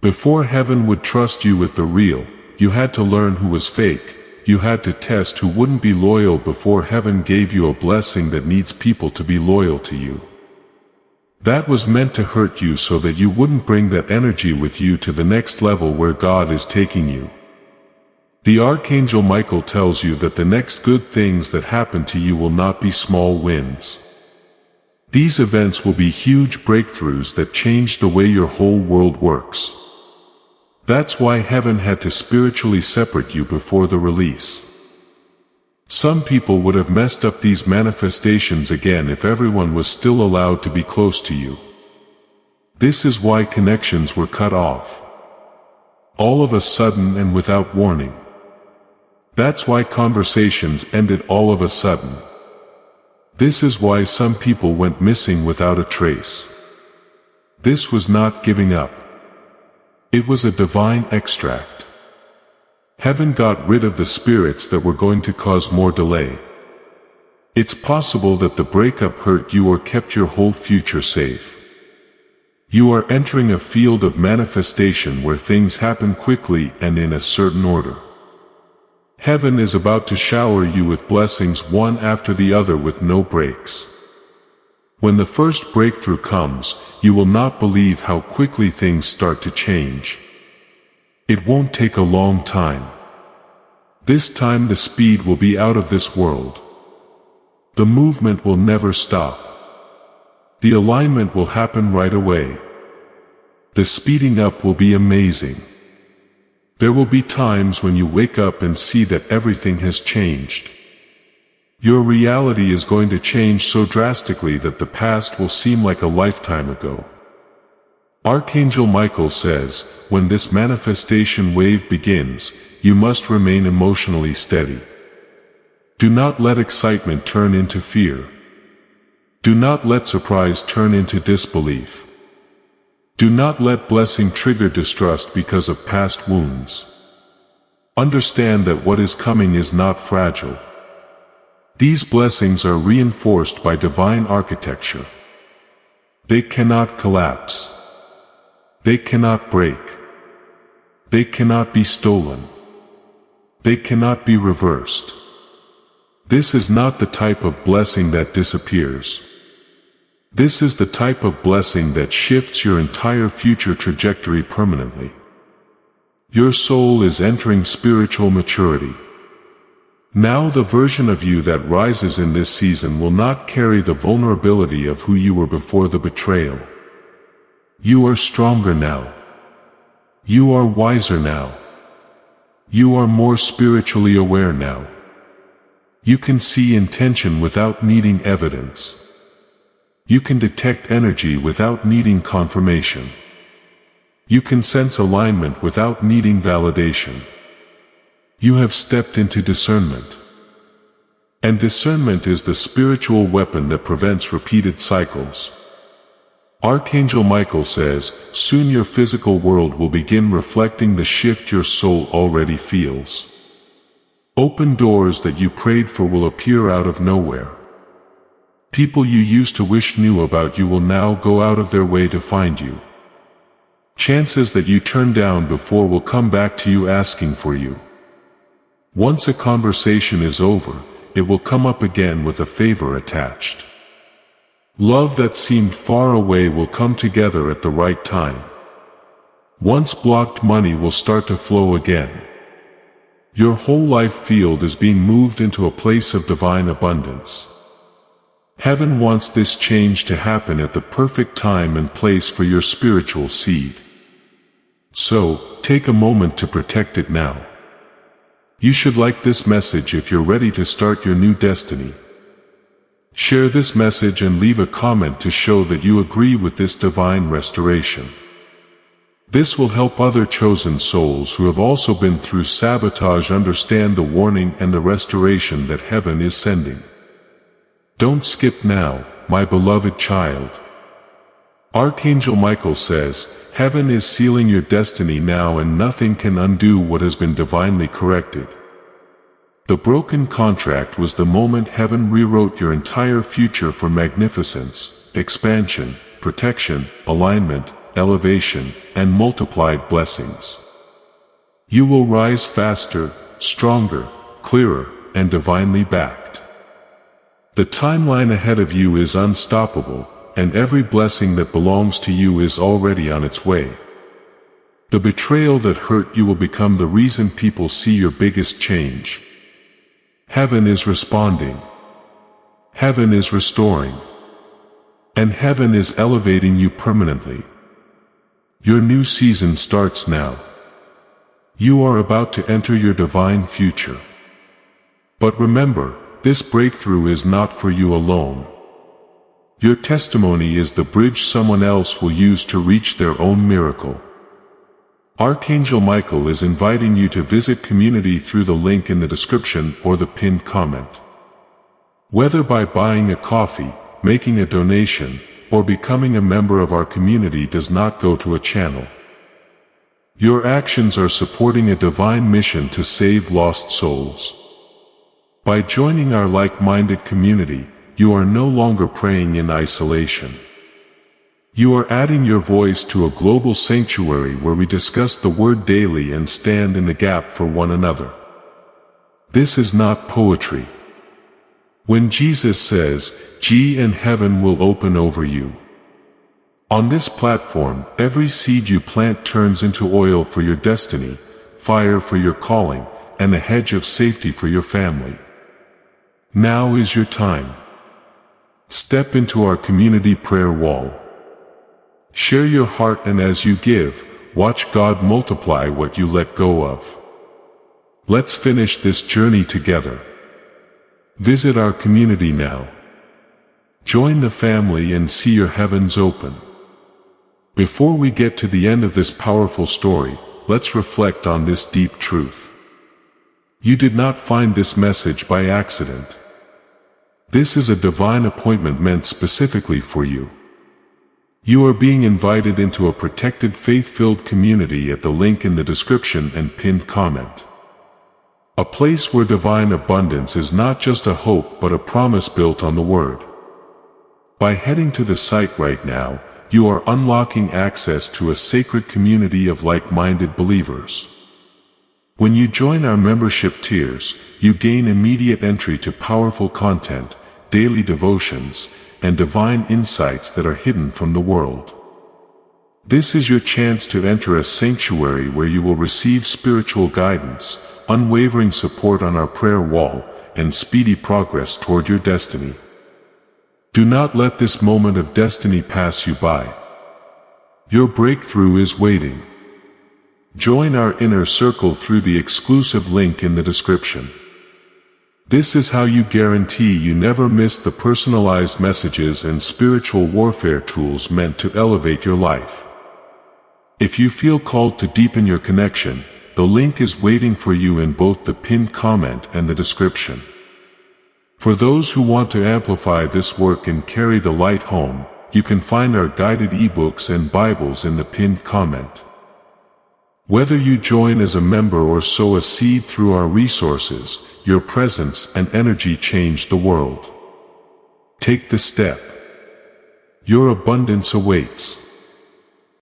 Before heaven would trust you with the real, you had to learn who was fake. You had to test who wouldn't be loyal before heaven gave you a blessing that needs people to be loyal to you. That was meant to hurt you so that you wouldn't bring that energy with you to the next level where God is taking you. The Archangel Michael tells you that the next good things that happen to you will not be small wins. These events will be huge breakthroughs that change the way your whole world works. That's why heaven had to spiritually separate you before the release. Some people would have messed up these manifestations again if everyone was still allowed to be close to you. This is why connections were cut off. All of a sudden and without warning. That's why conversations ended all of a sudden. This is why some people went missing without a trace. This was not giving up. It was a divine extract. Heaven got rid of the spirits that were going to cause more delay. It's possible that the breakup hurt you or kept your whole future safe. You are entering a field of manifestation where things happen quickly and in a certain order. Heaven is about to shower you with blessings one after the other with no breaks. When the first breakthrough comes, you will not believe how quickly things start to change. It won't take a long time. This time the speed will be out of this world. The movement will never stop. The alignment will happen right away. The speeding up will be amazing. There will be times when you wake up and see that everything has changed. Your reality is going to change so drastically that the past will seem like a lifetime ago. Archangel Michael says, when this manifestation wave begins, you must remain emotionally steady. Do not let excitement turn into fear. Do not let surprise turn into disbelief. Do not let blessing trigger distrust because of past wounds. Understand that what is coming is not fragile. These blessings are reinforced by divine architecture. They cannot collapse. They cannot break. They cannot be stolen. They cannot be reversed. This is not the type of blessing that disappears. This is the type of blessing that shifts your entire future trajectory permanently. Your soul is entering spiritual maturity. Now the version of you that rises in this season will not carry the vulnerability of who you were before the betrayal. You are stronger now. You are wiser now. You are more spiritually aware now. You can see intention without needing evidence. You can detect energy without needing confirmation. You can sense alignment without needing validation. You have stepped into discernment. And discernment is the spiritual weapon that prevents repeated cycles. Archangel Michael says, soon your physical world will begin reflecting the shift your soul already feels. Open doors that you prayed for will appear out of nowhere. People you used to wish knew about you will now go out of their way to find you. Chances that you turned down before will come back to you asking for you. Once a conversation is over, it will come up again with a favor attached. Love that seemed far away will come together at the right time. Once blocked money will start to flow again. Your whole life field is being moved into a place of divine abundance. Heaven wants this change to happen at the perfect time and place for your spiritual seed. So, take a moment to protect it now. You should like this message if you're ready to start your new destiny. Share this message and leave a comment to show that you agree with this divine restoration. This will help other chosen souls who have also been through sabotage understand the warning and the restoration that heaven is sending. Don't skip now, my beloved child. Archangel Michael says, heaven is sealing your destiny now and nothing can undo what has been divinely corrected. The broken contract was the moment heaven rewrote your entire future for magnificence, expansion, protection, alignment, elevation, and multiplied blessings. You will rise faster, stronger, clearer, and divinely backed. The timeline ahead of you is unstoppable, and every blessing that belongs to you is already on its way. The betrayal that hurt you will become the reason people see your biggest change. Heaven is responding. Heaven is restoring. And heaven is elevating you permanently. Your new season starts now. You are about to enter your divine future. But remember, this breakthrough is not for you alone. Your testimony is the bridge someone else will use to reach their own miracle. Archangel Michael is inviting you to visit community through the link in the description or the pinned comment. Whether by buying a coffee, making a donation, or becoming a member of our community does not go to a channel. Your actions are supporting a divine mission to save lost souls. By joining our like-minded community, you are no longer praying in isolation. You are adding your voice to a global sanctuary where we discuss the Word daily and stand in the gap for one another. This is not poetry. When Jesus says, "G and heaven will open over you." On this platform, every seed you plant turns into oil for your destiny, fire for your calling, and a hedge of safety for your family. Now is your time. Step into our community prayer wall. Share your heart, and as you give, watch God multiply what you let go of. Let's finish this journey together. Visit our community now. Join the family and see your heavens open. Before we get to the end of this powerful story, let's reflect on this deep truth. You did not find this message by accident. This is a divine appointment meant specifically for you. You are being invited into a protected faith-filled community at the link in the description and pinned comment. A place where divine abundance is not just a hope but a promise built on the Word. By heading to the site right now, you are unlocking access to a sacred community of like-minded believers. When you join our membership tiers, you gain immediate entry to powerful content, daily devotions, and divine insights that are hidden from the world. This is your chance to enter a sanctuary where you will receive spiritual guidance, unwavering support on our prayer wall, and speedy progress toward your destiny. Do not let this moment of destiny pass you by. Your breakthrough is waiting. Join our inner circle through the exclusive link in the description. This is how you guarantee you never miss the personalized messages and spiritual warfare tools meant to elevate your life. If you feel called to deepen your connection, the link is waiting for you in both the pinned comment and the description. For those who want to amplify this work and carry the light home, you can find our guided ebooks and Bibles in the pinned comment. Whether you join as a member or sow a seed through our resources, your presence and energy change the world. Take the step. Your abundance awaits.